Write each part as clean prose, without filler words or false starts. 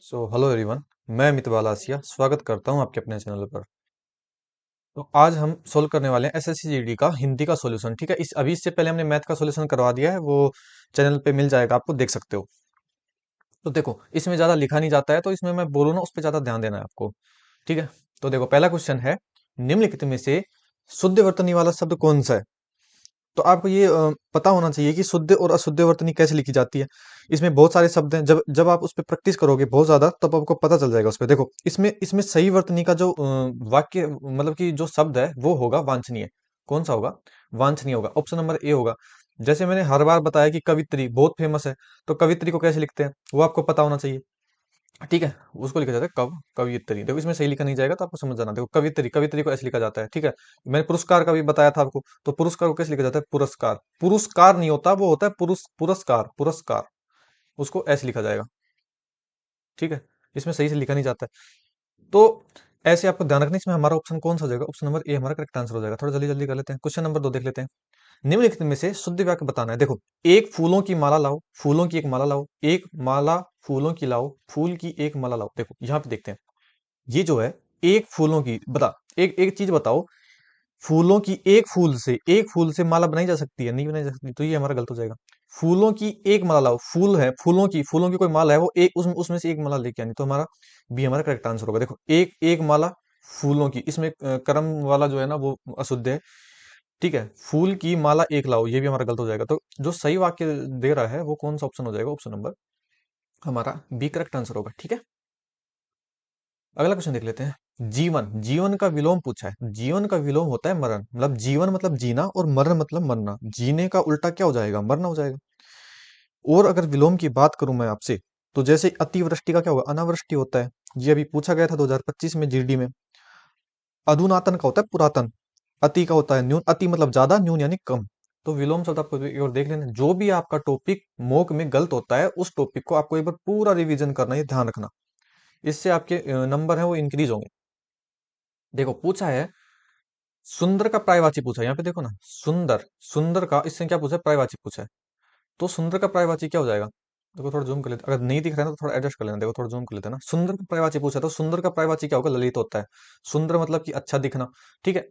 Hello everyone. मैं अमित बालासिया स्वागत करता हूं आपके अपने चैनल पर। तो आज हम सोल्व करने वाले हैं एसएससी जीडी का हिंदी का सॉल्यूशन। ठीक है, इस अभी इससे पहले हमने मैथ का सॉल्यूशन करवा दिया है, वो चैनल पे मिल जाएगा, आपको देख सकते हो। तो देखो, इसमें ज्यादा लिखा नहीं जाता है, तो इसमें मैं बोलूँ ना उस पर ज्यादा ध्यान देना है आपको। ठीक है, तो देखो पहला क्वेश्चन है, निम्नलिखित में से शुद्ध वर्तनी वाला शब्द कौन सा है। तो आपको ये पता होना चाहिए कि शुद्ध और अशुद्ध वर्तनी कैसे लिखी जाती है। इसमें बहुत सारे शब्द हैं, जब जब आप उस पर प्रैक्टिस करोगे बहुत ज्यादा तब आपको पता चल जाएगा उस पे। देखो, इसमें इसमें सही वर्तनी का जो वाक्य मतलब कि जो शब्द है वो होगा वांछनीय। कौन सा होगा? वांछनीय होगा। ऑप्शन नंबर ए होगा। जैसे मैंने हर बार बताया कि कवित्री बहुत फेमस है, तो कवित्री को कैसे लिखते हैं वो आपको पता होना चाहिए। ठीक है, उसको लिखा जाता है कवियत्री। देखो, इसमें सही लिखा नहीं जाएगा तो आपको समझ जाना। देखो, कवित्री कवित्री को ऐसे लिखा जाता है। ठीक है, मैंने पुरस्कार का भी बताया था आपको, तो पुरस्कार को कैसे लिखा जाता है? पुरस्कार। पुरस्कार नहीं होता, वो होता है पुरस्कार पुरस्कार। उसको ऐसे लिखा जाएगा। ठीक है, इसमें सही से लिखा नहीं जाता है। तो ऐसे आपको ध्यान रखना। इसमें हमारा ऑप्शन कौन सा हो जाएगा? ऑप्शन नंबर ए हमारा करेक्ट आंसर हो जाएगा। थोड़ा जल्दी जल्दी कर लेते हैं। क्वेश्चन नंबर 2 देख लेते हैं। निम्नलिखित में से शुद्ध वाक्य बताना है। देखो, एक फूलों की माला लाओ, फूलों की एक माला लाओ, एक माला फूलों की लाओ, फूल की एक माला लाओ। देखो यहाँ पे देखते हैं, ये जो है, एक फूलों की बता, एक एक चीज बताओ। फूलों की एक फूल से माला बनाई जा सकती है? नहीं बनाई जा सकती, तो ये हमारा गलत हो जाएगा। फूलों की एक माला लाओ, फूल है, फूलों की कोई माला है, वो एक उसमें से एक माला लेके आनी, तो हमारा बी हमारा करेक्ट आंसर होगा। देखो, एक एक माला फूलों की, इसमें कर्म वाला जो है ना वो अशुद्ध है। ठीक है, फूल की माला एक लाओ, ये भी हमारा गलत हो जाएगा। तो जो सही वाक्य दे रहा है वो कौन सा ऑप्शन हो जाएगा? ऑप्शन नंबर हमारा बी करेक्ट आंसर होगा। ठीक है, अगला क्वेश्चन देख लेते हैं। जीवन, जीवन का विलोम पूछा है। जीवन का विलोम होता है मरण। मतलब जीवन मतलब जीना और मरण मतलब मरना। जीने का उल्टा क्या हो जाएगा? मरना हो जाएगा। और अगर विलोम की बात करूं मैं आपसे, तो जैसे अतिवृष्टि का क्या होगा? अनावृष्टि होता है। ये अभी पूछा गया था 2025 में जीडी में। अधुनातन का होता है पुरातन। अति का होता है न्यून। अति मतलब ज्यादा, न्यून यानी कम। तो विलोम शब्द आपको एक बार देख लेना। जो भी आपका टॉपिक मोक में गलत होता है उस टॉपिक को आपको एक बार पूरा रिवीजन करना है, ध्यान रखना। इससे आपके नंबर है वो इंक्रीज होंगे। देखो, पूछा है सुंदर का पर्यायवाची पूछा है। यहाँ पे देखो ना, सुंदर, सुंदर का इससे क्या पूछा है? पर्यायवाची पूछा है। तो सुंदर का पर्यायवाची क्या हो जाएगा? देखो थोड़ा जूम कर लेते, अगर नहीं दिख रहा है ना तो थोड़ा एडजस्ट कर लेना। देखो थोड़ा जूम कर लेते हैं ना। सुंदर का पर्यायवाची पूछा है, तो सुंदर का पर्यायवाची क्या होगा? ललित होता है। सुंदर मतलब कि अच्छा दिखना। ठीक है,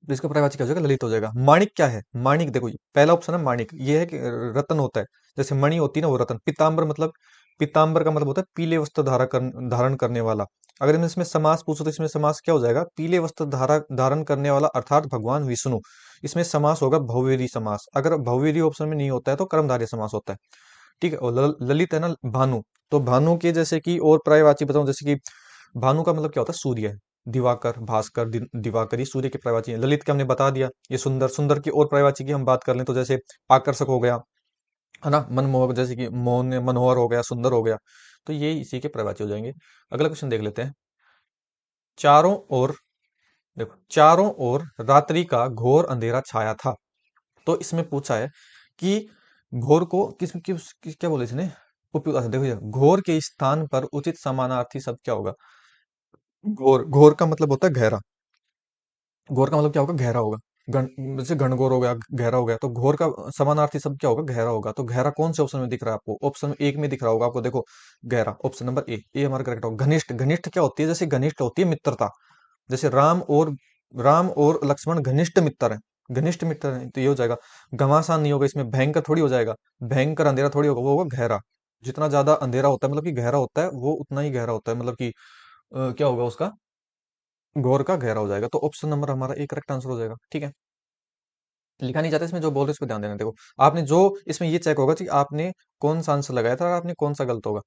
तो इसका पर्यायवाची क्या हो जाएगा? ललित हो जाएगा। माणिक क्या है? माणिक, देखो ये पहला ऑप्शन है माणिक, ये है कि रत्न होता है। जैसे मणि होती है ना, वो रत्न। पीताम्बर मतलब, पीताम्बर का मतलब होता है पीले वस्त्र धारण करने वाला। अगर मैं इसमें समास पूछूं तो इसमें समास क्या हो जाएगा? पीले वस्त्र धारण करने वाला अर्थात भगवान विष्णु। इसमें समास होगा भौवेरी समास। अगर भौवेरी ऑप्शन में नहीं होता है तो कर्मधारय समास होता है। ठीक है, और ललित है ना भानु। तो भानु के जैसे कि और पर्यायवाची बताऊं, जैसे कि भानु का मतलब क्या होता है? सूर्य है। दिवाकर, भास्कर, दिवाकर, ये सूर्य के पर्यायवाची है। ललित के हमने बता दिया, ये सुंदर। सुंदर की और पर्यायवाची की हम बात कर लें तो जैसे आकर्षक हो गया, है ना, मनमोहक, जैसे कि मोहन मनोहर हो गया, सुंदर हो गया। तो ये इसी के पर्यायवाची हो जाएंगे। अगला क्वेश्चन देख लेते हैं। चारों ओर, देखो, चारों ओर रात्रि का घोर अंधेरा छाया था। तो इसमें पूछा है कि घोर को क्या बोले इसने? उपयुक्त। अच्छा, देखो ये घोर के स्थान पर उचित समानार्थी शब्द क्या होगा? घोर, घोर का मतलब होता है गहरा। घोर का मतलब क्या होगा? गहरा होगा। जैसे घनघोर हो गया, गहरा हो गया, तो घोर का समानार्थी शब्द क्या होगा? गहरा होगा। तो गहरा कौन से ऑप्शन में दिख रहा है आपको? ऑप्शन एक में दिख रहा होगा आपको। देखो, गहरा, ऑप्शन नंबर ए, ये हमारा करेक्ट होगा। घनिष्ठ, घनिष्ठ क्या होती है? जैसे घनिष्ठ होती है मित्रता। जैसे राम और लक्ष्मण घनिष्ठ मित्र हैं। घनिष्ठ मित्र हैं, तो ये हो जाएगा। घमासान नहीं होगा इसमें। भयंकर थोड़ी हो जाएगा। भयंकर अंधेरा थोड़ी होगा, वो होगा गहरा। जितना ज्यादा अंधेरा होता है मतलब कि गहरा होता है, वो उतना ही गहरा होता है। मतलब कि क्या होगा उसका? घोर का गहरा हो जाएगा। तो ऑप्शन नंबर हमारा एक करेक्ट आंसर हो जाएगा। ठीक है, लिखा नहीं जाता इसमें, जो बोल रहे हैं उसको ध्यान देना। देखो, आपने जो इसमें ये चेक होगा कि आपने कौन सा आंसर लगाया था और आपने कौन सा गलत होगा।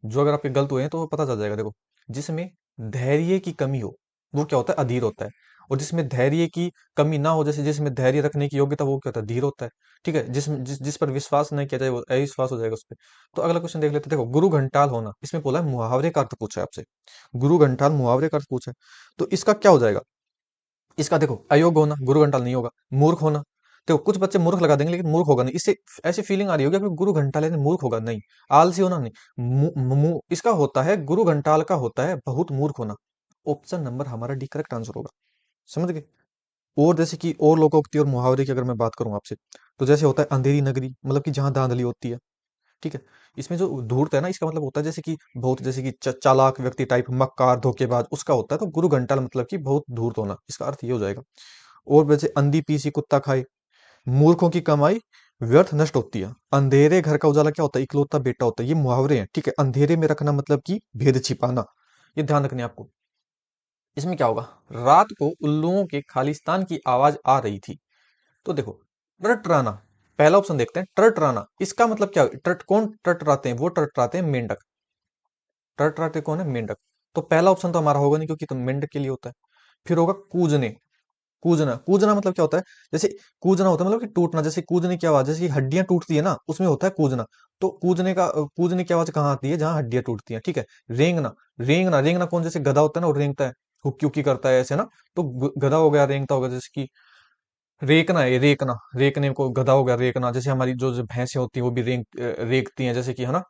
जो अगर आपके गलत हुए हैं तो वो पता चल जाएगा। देखो, जिसमें धैर्य की कमी हो वो क्या होता है? अधीर होता है। और जिसमें धैर्य की कमी ना हो, जैसे जिसमें धैर्य रखने की योग्यता, वो क्या होता है? धीर होता है। ठीक है, जिस पर विश्वास नहीं किया जाए वो अविश्वास हो जाएगा उस पर। तो अगला क्वेश्चन देख लेते हैं। देखो, गुरु घंटाल होना, इसमें बोला है मुहावरे का अर्थ पूछा है आपसे। गुरु घंटाल मुहावरे का अर्थ पूछा है, तो इसका क्या हो जाएगा? इसका देखो, अयोग्य होना, गुरु घंटाल नहीं होगा। मूर्ख होना, देखो कुछ बच्चे मूर्ख लगा देंगे लेकिन मूर्ख होगा नहीं। इससे ऐसी फीलिंग आ रही होगी कि गुरु घंटाल है मूर्ख होगा, नहीं। आलसी होना नहीं। इसका होता है, गुरु घंटाल का होता है बहुत मूर्ख होना। ऑप्शन नंबर हमारा डी करेक्ट आंसर होगा। समझ गए? और जैसे कि और लोकोक्ति और मुहावरे की अगर मैं बात करूं आपसे, तो जैसे होता है अंधेरी नगरी, मतलब कि जहां धांधली होती है। ठीक है। इसमें जो धूर्त है ना, इसका मतलब होता है जैसे कि बहुत, जैसे कि चालाक व्यक्ति टाइप, मक्कार, धोखेबाज, उसका होता है। तो गुरु घंटाल मतलब कि बहुत धूर्त होना, इसका अर्थ ये हो जाएगा। और वैसे अंधी पीसी कुत्ता खाए, मूर्खों की कमाई व्यर्थ नष्ट होती है, अंधेरे घर का उजाला क्या होता है, इकलौता बेटा होता है। ये मुहावरे हैं, ठीक है। अंधेरे में रखना मतलब कि भेद छिपाना, ये ध्यान रखने आपको। इसमें क्या होगा, रात को उल्लुओं के खालिस्तान की आवाज आ रही थी। तो देखो, टरटराना, पहला ऑप्शन देखते हैं, टरटराना, इसका मतलब क्या, टट कौन टरटराते हैं, वो टरटराते हैं मेंढक। टरटराते कौन है, मेंढक। तो पहला ऑप्शन तो हमारा होगा नहीं, क्योंकि तो मेंढक के लिए होता है। फिर होगा कूजने, कूजना, कूजना मतलब क्या होता है, जैसे कूजना होता है मतलब कि टूटना, जैसे कूजने की आवाज, जैसे कि हड्डियां टूटती है ना, उसमें होता है कूजना। तो कूजने का कूजने की आवाज कहाँ आती है, जहां हड्डियां टूटती हैं, ठीक है। रेंगना, रेंगना, रेंगना कौन, जैसे गधा होता है ना, वो रेंगता है, हुक्की हुक्की करता है ऐसे ना। तो गधा हो गया, रेंगता होगा, जैसे कि रेकना है, रेकना, रेकने को गधा हो गया, रेकना। जैसे हमारी जो जो भैंसें होती हैं वो भी रेकती हैं, जैसे कि है ना,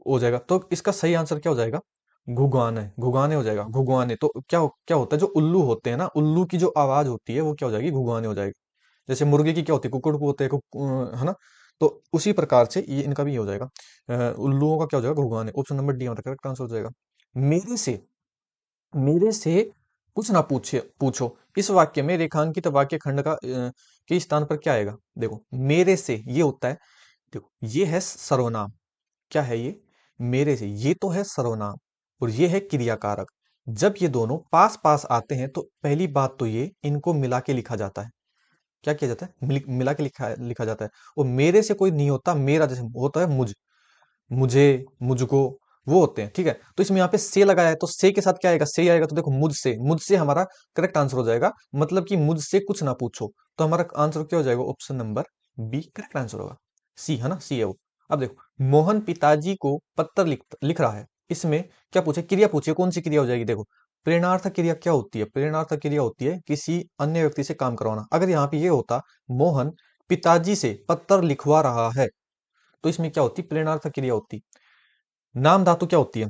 हो जाएगा। तो इसका सही आंसर क्या हो जाएगा, घुगाने, घुगाने हो जाएगा, घुगाने। तो क्या होता है, जो उल्लू होते हैं ना, उल्लू की जो आवाज होती है वो क्या हो जाएगी, घुगाने हो जाएगी। जैसे मुर्गे की क्या होती है, कुकड़ को होते हैं, है ना। तो उसी प्रकार से ये इनका भी ये हो जाएगा, उल्लुओं का क्या हो जाएगा, घुगाने। ऑप्शन नंबर डी हमारा करेक्ट आंसर हो जाएगा। मेरे से मेरे से कुछ ना पूछो, इस वाक्य में रेखांकित वाक्य खंड का के स्थान पर क्या आएगा। देखो, मेरे से ये होता है, देखो ये है सर्वनाम, क्या है ये, मेरे से, ये तो है सर्वनाम, और ये है क्रियाकारक। जब ये दोनों पास पास आते हैं तो पहली बात तो ये इनको मिला के लिखा जाता है। क्या किया जाता है, मिला के लिखा लिखा जाता है। और मेरे से कोई नहीं होता, मेरा जैसे होता है मुझ, मुझे, मुझको, वो होते हैं, ठीक है। तो इसमें यहाँ पे से लगाया है, तो से के साथ क्या आएगा, से आएगा। तो देखो, मुझसे, मुझसे हमारा करेक्ट आंसर हो जाएगा, मतलब कि मुझसे कुछ ना पूछो। तो हमारा आंसर क्या हो जाएगा, option number B correct answer होगा। सी है ना, सी है वो। अब देखो, मोहन पिताजी को पत्र लिख रहा है, इसमें क्या पूछे, क्रिया पूछे, कौन सी क्रिया हो जाएगी। देखो, प्रेरणार्थक क्रिया क्या होती है, प्रेरणार्थक क्रिया होती है किसी अन्य व्यक्ति से काम करवाना। अगर यहाँ पे ये होता, मोहन पिताजी से पत्र लिखवा रहा है, तो इसमें क्या होती, प्रेरणार्थक क्रिया होती। नाम धातु क्या होती है,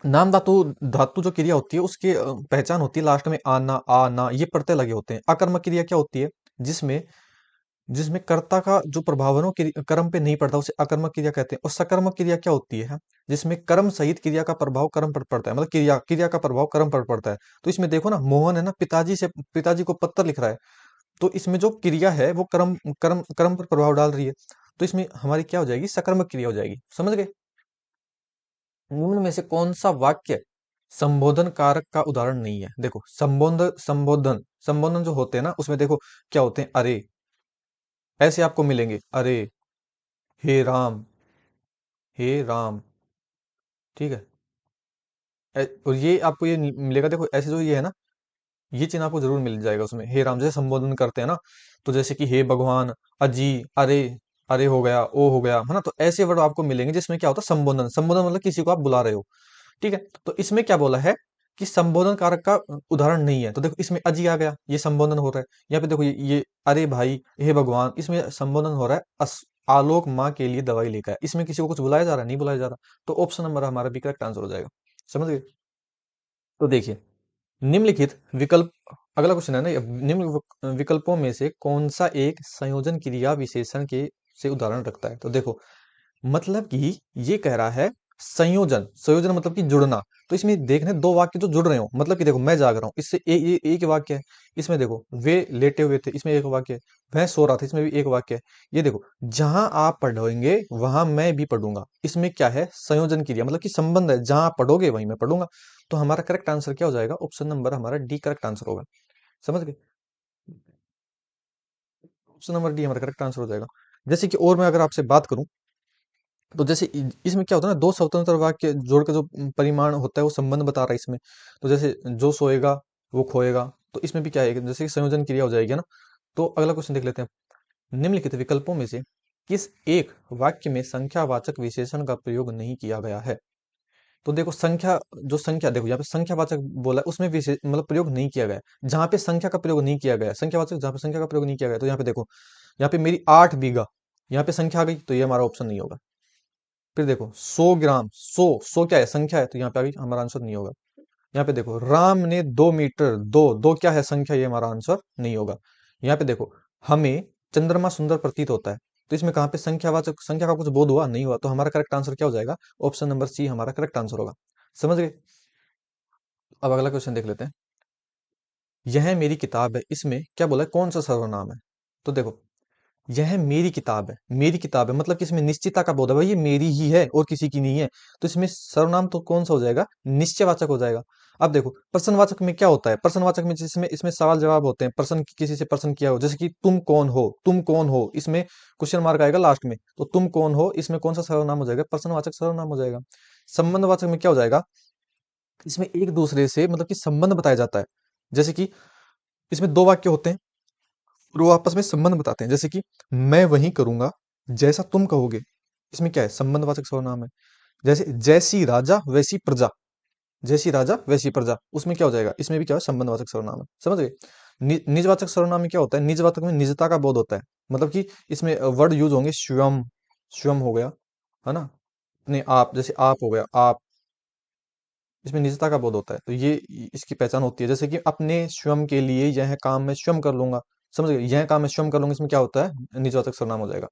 नाम धातु, धातु जो क्रिया होती है उसकी पहचान होती है लास्ट में आना, आना, ये प्रत्यय लगे होते हैं। अकर्मक क्रिया क्या होती है, जिसमें जिसमें कर्ता का जो प्रभाव है ना, वो कर्म पे नहीं पड़ता, उसे अकर्मक क्रिया कहते हैं। और सकर्मक क्रिया क्या होती है, जिसमें कर्म सहित क्रिया का प्रभाव कर्म पर पड़ता है, मतलब क्रिया क्रिया का प्रभाव कर्म पर पड़ता है। तो इसमें देखो ना, मोहन है ना, पिताजी को पत्र लिख रहा है, तो इसमें जो क्रिया है वो कर्म कर्म कर्म पर प्रभाव डाल रही है। तो इसमें हमारी क्या हो जाएगी, सकर्मक क्रिया हो जाएगी, समझ गए। निम्न में से कौन सा वाक्य संबोधन कारक का उदाहरण नहीं है। देखो, संबोधन जो होते हैं ना, उसमें देखो क्या होते हैं, अरे, ऐसे आपको मिलेंगे, अरे, हे राम, हे राम, ठीक है। और ये आपको ये मिलेगा, देखो ऐसे जो ये है ना, ये चिन्ह आपको जरूर मिल जाएगा उसमें, हे राम, जैसे संबोधन करते हैं ना, तो जैसे कि हे भगवान, अजी, अरे, अरे हो गया, ओ हो गया, है ना। तो ऐसे वर्ड आपको मिलेंगे जिसमें क्या होता है, संबोधन, संबोधन मतलब किसी को आप बुला रहे हो, ठीक है। तो इसमें क्या बोला है कि संबोधन कारक का उदाहरण नहीं है। तो देखो, इसमें अजी आ गया, ये संबोधन हो रहा है। यहाँ पे देखो, ये अरे भाई, हे भगवान, इसमें संबोधन हो रहा है। आलोक माँ के लिए दवाई लेकर आए। इसमें किसी को कुछ बुलाया जा रहा है, नहीं बुलाया जा रहा। तो ऑप्शन नंबर हमारा भी करेक्ट आंसर हो जाएगा, समझ गए। तो देखिए, निम्नलिखित विकल्प, अगला क्वेश्चन है ना, विकल्पों में से कौन सा एक संयोजन क्रिया विशेषण के से उदाहरण रखता है। तो देखो, मतलब कि ये कह रहा है संयोजन, संयोजन मतलब कि जुड़ना। तो इसमें देखने दो वाक्य जो जुड़ रहे हो, मतलब कि देखो, मैं जाग रहा हूं, इससे ये एक वाक्य है। इसमें देखो, वे लेटे हुए थे, इसमें एक वाक्य है। वह सो रहा था, इसमें भी एक वाक्य है। ये देखो, जहां आप पढ़ोगे वहां मैं भी पढ़ूंगा, इसमें क्या है, संयोजन क्रिया, मतलब कि संबंध है, जहां आप पढ़ोगे वहीं मैं पढ़ूंगा। तो हमारा करेक्ट आंसर क्या हो जाएगा, ऑप्शन नंबर हमारा डी करेक्ट आंसर होगा, समझ गए। ऑप्शन नंबर डी हमारा करेक्ट आंसर हो जाएगा। जैसे कि और मैं अगर आपसे बात करूं, तो जैसे इसमें क्या होता है ना, दो स्वतंत्र वाक्य जोड़ के जो परिमाण होता है वो संबंध बता रहा है इसमें। तो जैसे जो सोएगा वो खोएगा, तो इसमें भी क्या है, जैसे कि संयोजन क्रिया हो जाएगी ना। तो अगला क्वेश्चन देख लेते हैं, निम्नलिखित विकल्पों में से किस एक वाक्य में संख्यावाचक विशेषण का प्रयोग नहीं किया गया है। तो देखो, संख्या देखो, यहाँ पे संख्यावाचक बोला है, उसमें विशेष मतलब प्रयोग नहीं किया गया है। जहां पे संख्या का प्रयोग नहीं किया गया है, संख्यावाचक जहां पे संख्या का प्रयोग नहीं किया गया है, तो यहाँ पे देखो, यहाँ पे मेरी 8 बीघा, यहाँ पे संख्या आ गई, तो ये हमारा ऑप्शन नहीं होगा। फिर देखो, 100 ग्राम, सौ क्या है, संख्या है, तो यहाँ पे अभी हमारा आंसर नहीं होगा। यहाँ पे देखो, राम ने 2 मीटर, दो दो क्या है, संख्या, ये हमारा आंसर नहीं होगा। यहाँ पे देखो, हमें चंद्रमा सुंदर प्रतीत होता है, तो इसमें कहाँ पे संख्यावाचक, संख्या का कुछ बोध हुआ नहीं हुआ, तो हमारा करेक्ट आंसर क्या हो जाएगा? ऑप्शन नंबर सी हमारा करेक्ट आंसर होगा। समझ गए? अब अगला क्वेश्चन देख लेते हैं। यह मेरी किताब है, इसमें क्या बोला है, कौन सा सर्वनाम है? तो देखो, यह मेरी किताब है, मेरी किताब है मतलब कि इसमें निश्चितता का बोध है, भाई ये मेरी ही है और किसी की नहीं है। तो इसमें सर्वनाम तो कौन सा हो जाएगा? निश्चयवाचक हो जाएगा। अब देखो, प्रश्नवाचक में क्या होता है? प्रश्नवाचक में जिसमें इसमें सवाल जवाब होते हैं, प्रश्न किसी से प्रश्न किया हो, जैसे कि तुम कौन हो, तुम कौन हो, इसमें क्वेश्चन मार्क आएगा लास्ट में, तो तुम कौन हो, इसमें कौन सा सर्वनाम हो जाएगा? प्रश्नवाचक सर्वनाम हो जाएगा। संबंधवाचक में क्या हो जाएगा? इसमें एक दूसरे से मतलब कि संबंध बताया जाता है, जैसे कि इसमें दो वाक्य होते हैं और वो आपस में संबंध बताते हैं, जैसे कि मैं वही करूंगा जैसा तुम कहोगे, इसमें क्या है? संबंधवाचक सर्वनाम है। जैसे जैसी राजा वैसी प्रजा, जैसी राजा वैसी प्रजा, उसमें क्या हो जाएगा? इसमें भी क्या है? संबंधवाचक सर्वनाम है। समझ गए? निजवाचक सर्वनाम में क्या होता है? निजवाचक में निजता का बोध होता है, मतलब कि इसमें वर्ड यूज होंगे, स्वयं, स्वयं हो गया, है ना, अपने आप, जैसे आप हो गया आप, इसमें निजता का बोध होता है, तो ये इसकी पहचान होती है। जैसे कि अपने स्वयं के लिए यह काम मैं स्वयं कर लूंगा, समझ गए? यह काम मैं स्वयं कर लूंगा, इसमें क्या होता है? निजवाचक सर्वनाम हो जाएगा।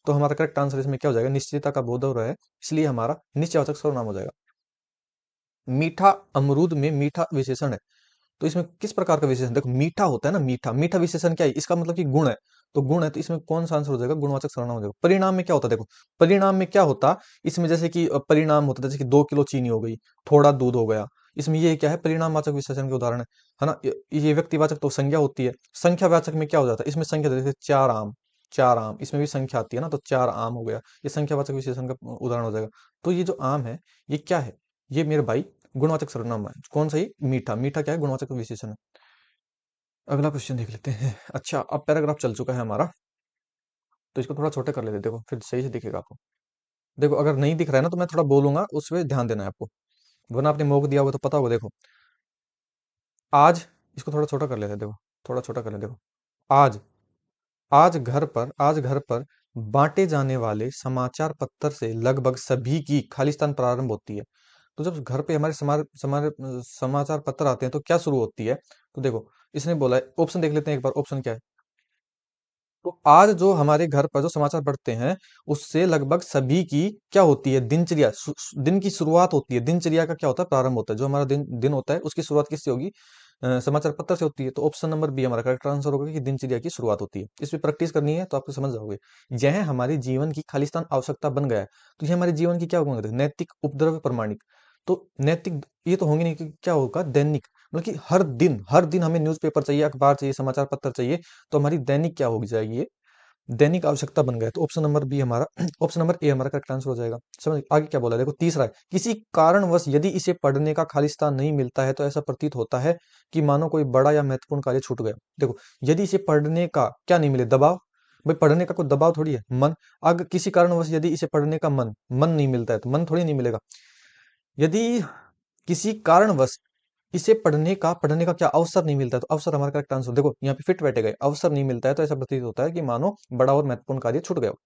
तो हमारा करेक्ट आंसर इसमें क्या हो जाएगा? निश्चितता का बोध हो रहा है, इसलिए हमारा निश्चयवाचक सर्वनाम हो जाएगा। मीठा अमरूद में मीठा विशेषण है, तो इसमें किस प्रकार का विशेषण? देखो, मीठा होता है ना, मीठा, मीठा विशेषण क्या है? इसका मतलब कि गुण है, तो गुण है, तो इसमें कौन सा आंसर हो जाएगा? गुणवाचक सर्वनाम हो जाएगा। परिणाम में क्या होता है? देखो, परिणाम में क्या होता, इसमें जैसे कि परिणाम होता है, जैसे कि 2 किलो चीनी हो गई, थोड़ा दूध हो गया, इसमें ये क्या है? परिणामवाचक विशेषण के उदाहरण है ना। ये व्यक्तिवाचक तो संज्ञा होती है। संख्यावाचक में क्या हो जाता है? इसमें संख्या, जैसे 4 आम, 4 आम, इसमें भी संख्या आती है ना, तो 4 आम हो गया, ये संख्यावाचक विशेषण का उदाहरण हो जाएगा। तो ये जो आम है, ये क्या है? ये मेरे भाई गुणवाचक सर्वनाम है। कौन सा? ये मीठा, मीठा क्या है? गुणवाचक विशेषण है। अगला क्वेश्चन देख लेते हैं। अच्छा, अब पैराग्राफ चल चुका है हमारा, तो इसको थोड़ा छोटा कर लेते हैं, देखो फिर सही से दिखेगा आपको। देखो, अगर नहीं दिख रहा है ना, तो मैं थोड़ा बोलूंगा, उस पर ध्यान देना है आपको, वरना आपने मोक दिया होगा तो पता होगा। देखो, आज, इसको थोड़ा छोटा कर लेते हैं, देखो थोड़ा छोटा कर लेते हैं। देखो, आज, आज घर पर बांटे जाने वाले समाचार पत्र से लगभग सभी की खालिस्तान प्रारंभ होती है। तो जब घर पे हमारे समाचार पत्र आते हैं, तो क्या शुरू होती है? तो देखो, इसने बोला है, ऑप्शन देख लेते हैं एक बार, ऑप्शन क्या है? तो आज जो हमारे घर पर जो समाचार पढ़ते हैं, उससे लगभग सभी की क्या होती है? दिनचर्या, दिन की शुरुआत होती है। दिनचर्या का क्या होता है? प्रारंभ होता है। जो हमारा दिन दिन होता है, उसकी शुरुआत किससे होगी? समाचार पत्र से होती है। तो ऑप्शन नंबर बी हमारा करेक्ट आंसर होगा कि दिनचर्या की शुरुआत होती है। इस पे प्रैक्टिस करनी है तो आपको समझ जाओगे। यह हमारे जीवन की खालिस्तान आवश्यकता बन गया है। तो ये हमारे जीवन की क्या होगा? नैतिक, उपद्रव, प्रमाणिक। तो नैतिक ये तो होंगे नहीं, कि क्या होगा? दैनिक, मतलब कि हर दिन हमें न्यूज़पेपर चाहिए, अखबार चाहिए, समाचार पत्र चाहिए। तो हमारी दैनिक क्या होगी जाएगी? ये दैनिक आवश्यकता बन गया है। तो ऑप्शन नंबर बी हमारा ऑप्शन नंबर ए हमारा करेक्ट आंसर हो जाएगा। समझ आगे क्या बोला है? देखो, तीसरा है, किसी कारणवश यदि इसे पढ़ने का खालिस्तान नहीं मिलता है, तो ऐसा प्रतीत होता है कि मानो कोई बड़ा या महत्वपूर्ण कार्य छूट गया। देखो, यदि इसे पढ़ने का क्या नहीं मिले? दबाव। भाई, पढ़ने का कोई दबाव थोड़ी है, मन। अगर किसी कारणवश यदि इसे पढ़ने का मन नहीं मिलता है, तो मन थोड़ी नहीं मिलेगा। यदि किसी कारणवश इसे पढ़ने का क्या अवसर नहीं मिलता है, तो अवसर हमारा करेक्ट आंसर। देखो, यहाँ पे फिट बैठे गए, अवसर नहीं मिलता है, तो ऐसा प्रतीत होता है कि मानो बड़ा और महत्वपूर्ण कार्य छूट गया हो।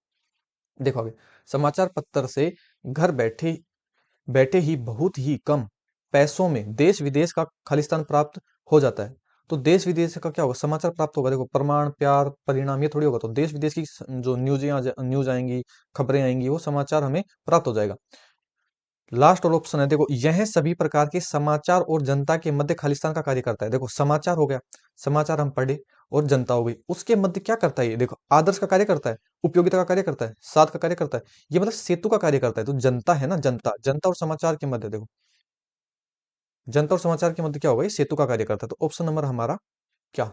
देखो आगे, समाचार पत्र से घर बैठे बैठे ही बहुत ही कम पैसों में देश विदेश का खालिस्तान प्राप्त हो जाता है। तो देश विदेश का क्या होगा? समाचार प्राप्त होगा। देखो, प्रमाण, प्यार, परिणाम, ये थोड़ी होगा। तो देश विदेश की जो न्यूज आएंगी, खबरें आएंगी, वो समाचार हमें प्राप्त हो जाएगा। लास्ट और ऑप्शन है, देखो, यह सभी प्रकार के समाचार और जनता के मध्य खालिस्तान का कार्य करता है। देखो, समाचार हो गया, समाचार हम पढ़े, और जनता हो गई, उसके मध्य क्या करता है? ये देखो, आदर्श का कार्य करता है, उपयोगिता का कार्य करता है, साथ का कार्य करता है, ये मतलब सेतु का कार्य करता है। तो जनता है ना, जनता, जनता और समाचार के मध्य, देखो, जनता और समाचार के मध्य क्या होगा? ये सेतु का कार्य करता है। तो ऑप्शन नंबर हमारा क्या?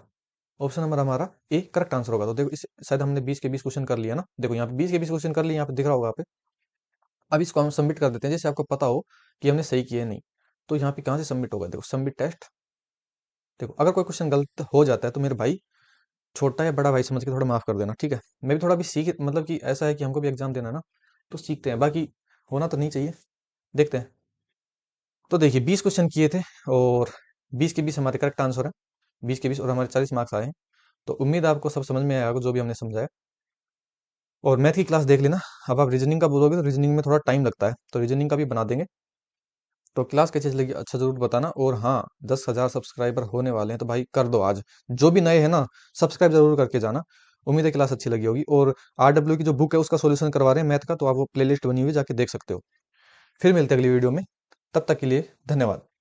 ऑप्शन नंबर हमारा ए करेक्ट आंसर होगा। तो देखो, इस शायद हमने 20 के 20 क्वेश्चन कर लिया ना। देखो, यहाँ पे 20 के 20 क्वेश्चन कर लिए, यहाँ पे दिख रहा होगा। अब इसको हम सबमिट कर देते हैं, जैसे आपको पता हो कि हमने सही किया है नहीं। तो यहाँ पे कहाँ से सबमिट होगा? देखो, सबमिट टेस्ट। देखो, अगर कोई क्वेश्चन गलत हो जाता है, तो मेरे भाई, छोटा या बड़ा भाई समझ के थोड़ा माफ कर देना, ठीक है? मैं भी थोड़ा भी सीख, मतलब कि ऐसा है कि हमको भी एग्जाम देना है ना, तो सीखते हैं, बाकी होना तो नहीं चाहिए। देखते हैं। तो देखिए, 20 क्वेश्चन किए थे, और 20 के 20 हमारे करेक्ट आंसर है। 20 के 20 और हमारे 40 मार्क्स आए हैं। तो उम्मीद है आपको सब समझ में आया होगा, जो भी हमने समझाया। और मैथ की क्लास देख लेना। अब आप रीजनिंग का बोलोगे, तो रीजनिंग में थोड़ा टाइम लगता है, तो रीजनिंग का भी बना देंगे। तो क्लास कैसी चलेगी, अच्छा जरूर बताना। और हाँ, 10,000 सब्सक्राइबर होने वाले हैं, तो भाई कर दो आज। जो भी नए हैं ना, सब्सक्राइब जरूर करके जाना। उम्मीद है क्लास अच्छी लगी होगी। और RW की जो बुक है उसका सॉल्यूशन करवा रहे हैं मैथ का, तो आप वो प्लेलिस्ट बनी हुई है, जाके देख सकते हो। फिर मिलते हैं अगली वीडियो में, तब तक के लिए धन्यवाद।